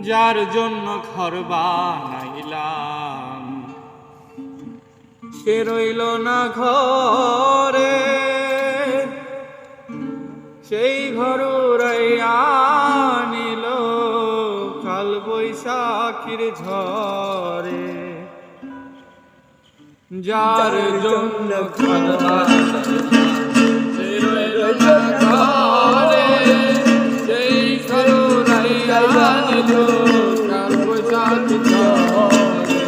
যার জন্য ঘর বানাইলাম সে রইল না ঘরে, সেই ঘর উড়াইয়া নিল কাল বৈশাখীর ঝড়ে। যার জন্য ঘর বানাইলাম সে রইল না ঘরে, সেই ঘর উড়াইয়া নিল কাল বৈশাখীর ঝড়ে।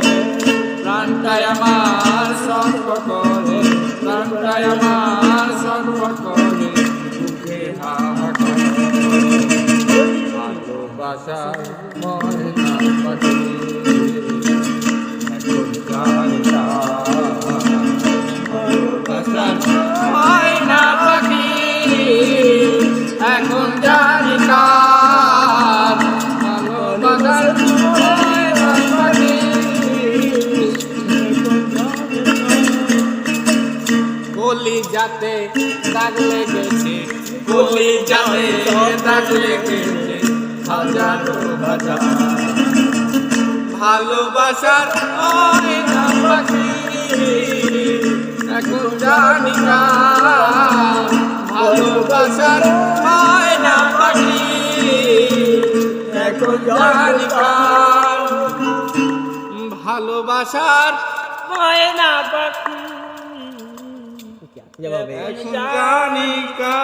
প্রাণটাই আমার সর্ব করে, প্রাণটাই আমার সর্ব করে, বুকে হাহাকার। ভালোবাসার ময়না পাখি এখন জানি না, ভালোবাসার ময়না পাখি এখন জানি না, ভালোবাসার ময়না পাখি। কলি যাতে দাগ লেগেছে, কলি যাতে দাগ লেগেছে হাজারো হাজার। ভালোবাসার ময়না পাখি এখন জানি না, ভালোবাসার ময়না পাখি এখন জানি না, ভালোবাসার ময়না পাখি এখন জানি না।